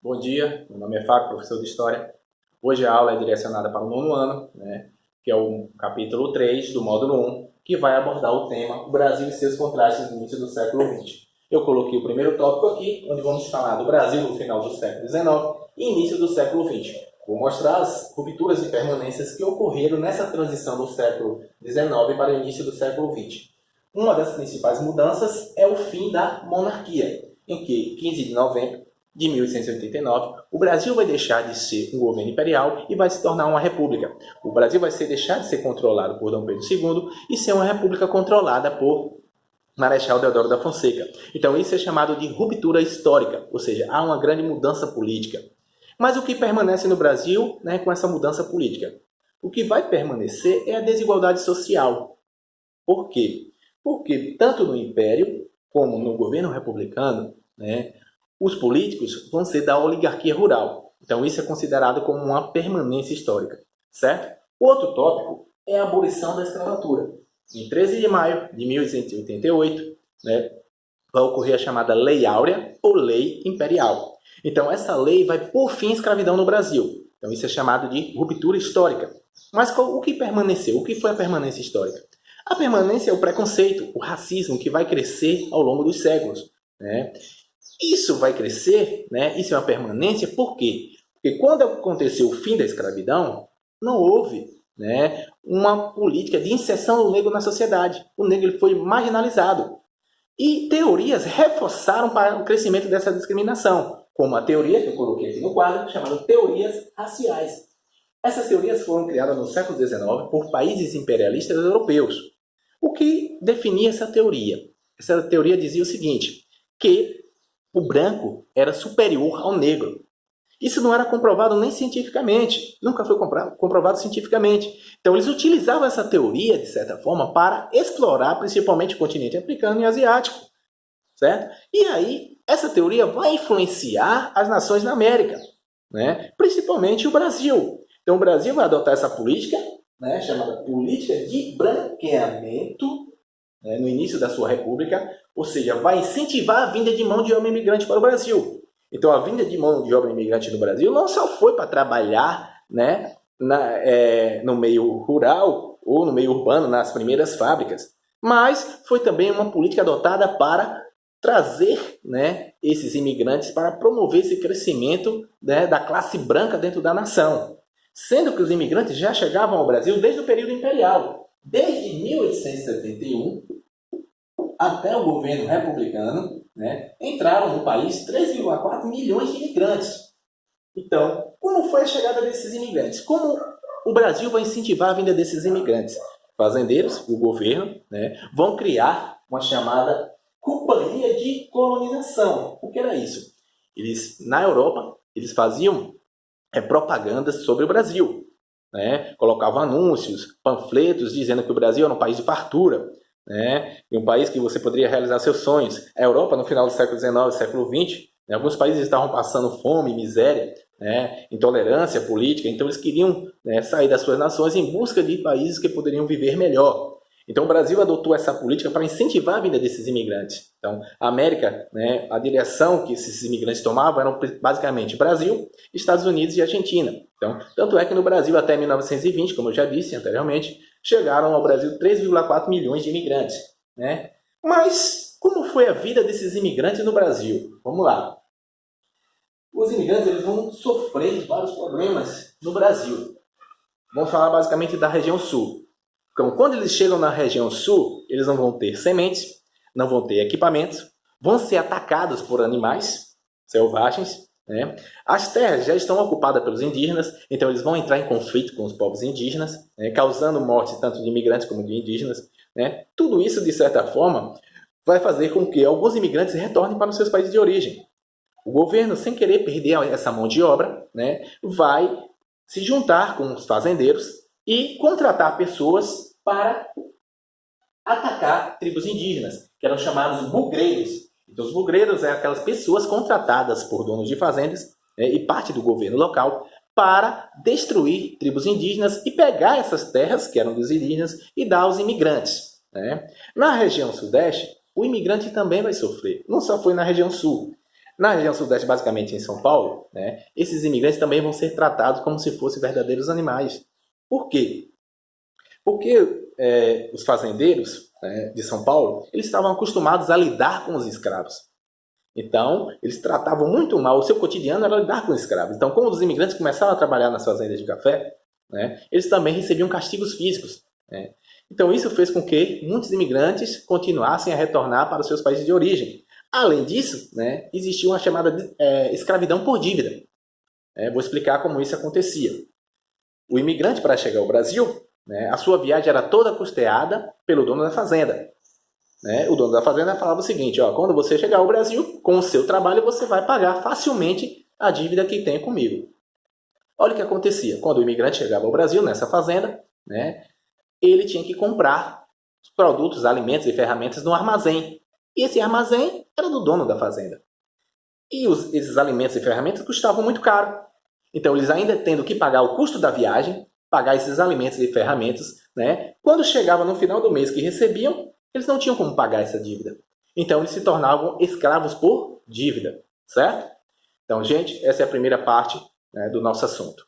Bom dia, meu nome é Fábio, professor de História. Hoje a aula é direcionada para o nono ano, que é o capítulo 3 do módulo 1, que vai abordar o tema O Brasil e seus contrastes no início do século XX. Eu coloquei o primeiro tópico aqui, onde vamos falar do Brasil no final do século XIX e início do século XX. Vou mostrar as rupturas e permanências que ocorreram nessa transição do século XIX para o início do século XX. Uma das principais mudanças é o fim da monarquia, em que, 15 de novembro de 1889, o Brasil vai deixar de ser um governo imperial e vai se tornar uma república. O Brasil vai deixar de ser controlado por Dom Pedro II e ser uma república controlada por Marechal Deodoro da Fonseca. Então isso é chamado de ruptura histórica, ou seja, há uma grande mudança política. Mas o que permanece no Brasil, com essa mudança política? O que vai permanecer é a desigualdade social. Por quê? Porque tanto no Império como no governo republicano, os políticos vão ser da oligarquia rural. Então isso é considerado como uma permanência histórica, certo? O outro tópico é a abolição da escravatura. Em 13 de maio de 1888, vai ocorrer a chamada Lei Áurea ou Lei Imperial. Então essa lei vai pôr fim à escravidão no Brasil. Então isso é chamado de ruptura histórica. Mas o que permaneceu? O que foi a permanência histórica? A permanência é o preconceito, o racismo que vai crescer ao longo dos séculos. Isso vai crescer, isso é uma permanência, por quê? Porque quando aconteceu o fim da escravidão, não houve uma política de inserção do negro na sociedade. O negro ele foi marginalizado. E teorias reforçaram para o crescimento dessa discriminação, como a teoria que eu coloquei aqui no quadro, chamada teorias raciais. Essas teorias foram criadas no século XIX por países imperialistas europeus. O que definia essa teoria? Essa teoria dizia o seguinte, que o branco era superior ao negro. Isso não era comprovado nem cientificamente, nunca foi comprovado cientificamente. Então eles utilizavam essa teoria, de certa forma, para explorar principalmente o continente africano e asiático. Certo? E aí, essa teoria vai influenciar as nações na América, principalmente o Brasil. Então o Brasil vai adotar essa política, chamada política de branqueamento, no início da sua república, ou seja, vai incentivar a vinda de mão de obra imigrante para o Brasil. Então, a vinda de mão de obra imigrante no Brasil não só foi para trabalhar no meio rural ou no meio urbano, nas primeiras fábricas, mas foi também uma política adotada para trazer esses imigrantes para promover esse crescimento da classe branca dentro da nação. Sendo que os imigrantes já chegavam ao Brasil desde o período imperial. Desde 1871 até o governo republicano, entraram no país 3,4 milhões de imigrantes. Então, como foi a chegada desses imigrantes? Como o Brasil vai incentivar a vinda desses imigrantes? Fazendeiros, o governo, vão criar uma chamada companhia de colonização. O que era isso? Na Europa, eles faziam propagandas sobre o Brasil. Colocavam anúncios, panfletos dizendo que o Brasil era um país de fartura, e um país que você poderia realizar seus sonhos. A Europa, no final do século XIX, século XX, alguns países estavam passando fome, miséria, intolerância política, então eles queriam sair das suas nações em busca de países que poderiam viver melhor. Então o Brasil adotou essa política para incentivar a vinda desses imigrantes. Então a América, a direção que esses imigrantes tomavam eram basicamente Brasil, Estados Unidos e Argentina. Então, tanto é que no Brasil até 1920, como eu já disse anteriormente, chegaram ao Brasil 3,4 milhões de imigrantes. Mas como foi a vida desses imigrantes no Brasil? Vamos lá. Os imigrantes eles vão sofrer vários problemas no Brasil. Vamos falar basicamente da região sul. Então, quando eles chegam na região sul, eles não vão ter sementes, não vão ter equipamentos, vão ser atacados por animais selvagens. As terras já estão ocupadas pelos indígenas, então eles vão entrar em conflito com os povos indígenas, causando morte tanto de imigrantes como de indígenas. Tudo isso, de certa forma, vai fazer com que alguns imigrantes retornem para os seus países de origem. O governo, sem querer perder essa mão de obra, vai se juntar com os fazendeiros e contratar pessoas para atacar tribos indígenas, que eram chamados bugreiros. Então, os bugreiros são aquelas pessoas contratadas por donos de fazendas e parte do governo local para destruir tribos indígenas e pegar essas terras, que eram dos indígenas, e dar aos imigrantes. Na região sudeste, o imigrante também vai sofrer. Não só foi na região sul. Na região sudeste, basicamente em São Paulo, né, esses imigrantes também vão ser tratados como se fossem verdadeiros animais. Por quê? Porque os fazendeiros, né, de São Paulo, eles estavam acostumados a lidar com os escravos. Então, eles tratavam muito mal, o seu cotidiano era lidar com escravos. Então, quando os imigrantes começaram a trabalhar nas fazendas de café, né, eles também recebiam castigos físicos. Né? Então, isso fez com que muitos imigrantes continuassem a retornar para os seus países de origem. Além disso, né, existia uma chamada de, escravidão por dívida. Vou explicar como isso acontecia. O imigrante, para chegar ao Brasil, né, a sua viagem era toda custeada pelo dono da fazenda. Né? O dono da fazenda falava o seguinte, ó, quando você chegar ao Brasil, com o seu trabalho você vai pagar facilmente a dívida que tem comigo. Olha o que acontecia. Quando o imigrante chegava ao Brasil, nessa fazenda, né, ele tinha que comprar produtos, alimentos e ferramentas no armazém. E esse armazém era do dono da fazenda. E esses alimentos e ferramentas custavam muito caro. Então, eles ainda tendo que pagar o custo da viagem, pagar esses alimentos e ferramentas, né? Quando chegava no final do mês que recebiam, eles não tinham como pagar essa dívida. Então, eles se tornavam escravos por dívida, certo? Então, gente, essa é a primeira parte, né, do nosso assunto.